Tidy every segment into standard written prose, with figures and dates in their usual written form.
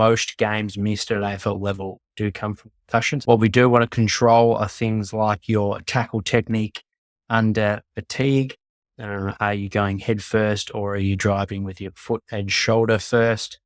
most games missed at AFL level do come from concussions. What we do want to control are things like your tackle technique under fatigue. Are you going head first, or are you driving with your foot and shoulder first?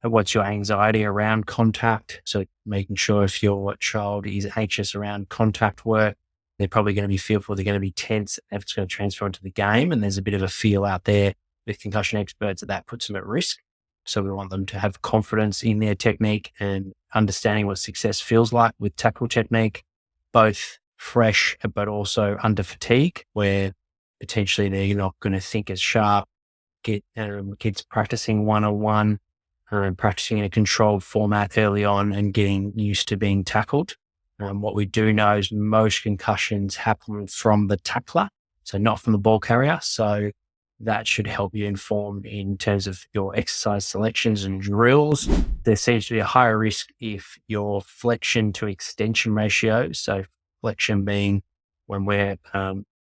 And what's your anxiety around contact? So making sure if your child is anxious around contact work, they're probably going to be fearful, they're going to be tense, if it's going to transfer into the game. And there's a bit of a feel out there with concussion experts that puts them at risk. So we want them to have confidence in their technique and understanding what success feels like with tackle technique, both fresh, but also under fatigue, where potentially they're not going to think as sharp. Get kids practicing one-on-one and practicing in a controlled format early on and getting used to being tackled. What we do know is most concussions happen from the tackler, so not from the ball carrier. So that should help you inform in terms of your exercise selections and drills. There seems to be a higher risk if your flexion to extension ratio, so flexion being when we're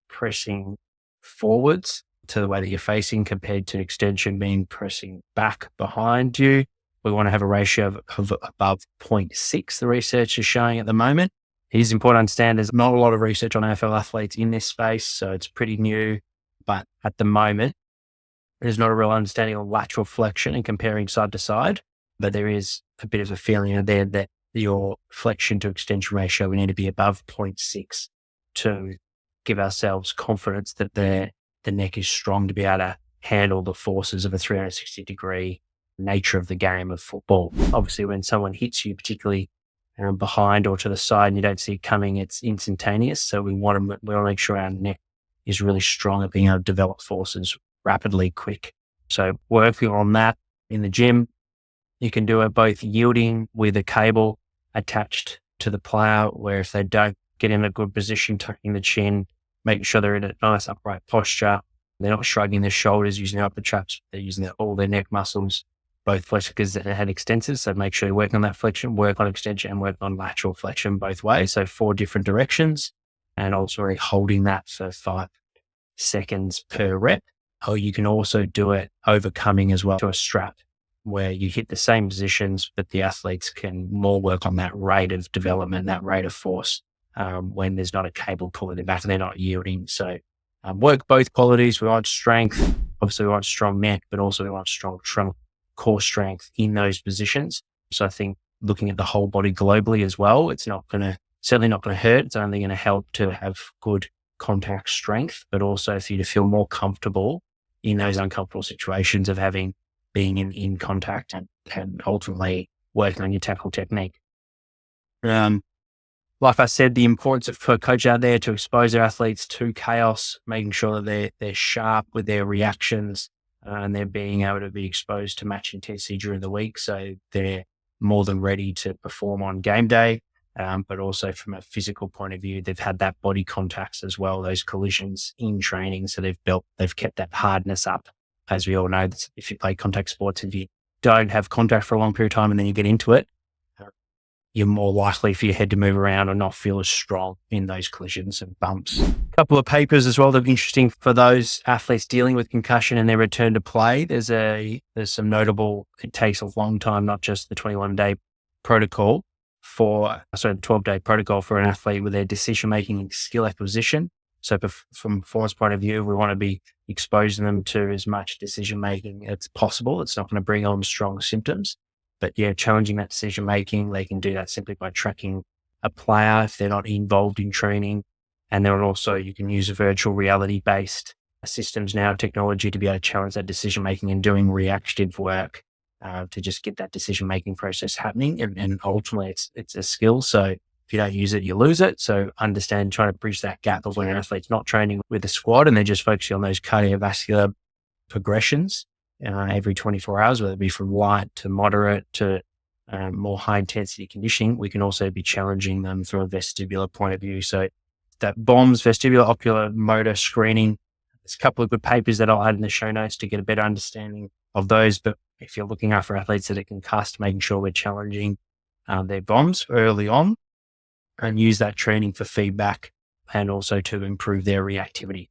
pressing forwards to the way that you're facing, compared to extension being pressing back behind you. We want to have a ratio of above 0.6, the research is showing at the moment. It is important to understand there's not a lot of research on AFL athletes in this space, so it's pretty new. But at the moment, there's not a real understanding of lateral flexion and comparing side to side. But there is a bit of a feeling there that your flexion to extension ratio, we need to be above 0.6 to give ourselves confidence that the neck is strong to be able to handle the forces of a 360-degree nature of the game of football. Obviously, when someone hits you, particularly behind or to the side, and you don't see it coming, it's instantaneous. So we want to make sure our neck is really strong at being able to develop forces rapidly, quick. So working on that in the gym, you can do it both yielding with a cable attached to the player, where if they don't get in a good position, tucking the chin, making sure they're in a nice upright posture, they're not shrugging their shoulders using the upper traps, they're using all their neck muscles, both flexors and head extensors. So make sure you work on that flexion, work on extension, and work on lateral flexion both ways. So 4 different directions, and also holding that for 5 seconds per rep. Or you can also do it overcoming as well to a strap, where you hit the same positions, but the athletes can more work on that rate of development, that rate of force, when there's not a cable pulling them back and they're not yielding. So work both qualities. We want strength. Obviously, we want strong neck, but also we want strong trunk, core strength in those positions. So I think looking at the whole body globally as well, it's certainly not going to hurt. It's only going to help to have good contact strength, but also for you to feel more comfortable in those uncomfortable situations of being in contact and ultimately working on your tackle technique. Like I said, the importance for coaches out there to expose their athletes to chaos, making sure that they're sharp with their reactions, and they're being able to be exposed to match intensity during the week, so they're more than ready to perform on game day. But also from a physical point of view, they've had that body contacts as well, those collisions in training. So they've kept that hardness up. As we all know, if you play contact sports, if you don't have contact for a long period of time and then you get into it, you're more likely for your head to move around or not feel as strong in those collisions and bumps. A couple of papers as well that are interesting for those athletes dealing with concussion and their return to play. There's some notable, it takes a long time, not just the 21-day protocol the 12-day protocol for an athlete with their decision-making and skill acquisition. So from a performance point of view, we want to be exposing them to as much decision-making as possible. It's not going to bring on strong symptoms, but challenging that decision-making, they can do that simply by tracking a player if they're not involved in training. And then also you can use virtual reality-based systems now, technology, to be able to challenge that decision-making and doing reactive work to just get that decision-making process happening. And ultimately it's a skill. So if you don't use it, you lose it. So trying to bridge that gap of when an athlete's not training with a squad and they're just focusing on those cardiovascular progressions every 24 hours, whether it be from light to moderate to more high intensity conditioning. We can also be challenging them from a vestibular point of view. So that VOMS, vestibular ocular motor screening, there's a couple of good papers that I'll add in the show notes to get a better understanding of those. But if you're looking after athletes that are concussed, making sure we're challenging their VOMS early on and use that training for feedback and also to improve their reactivity.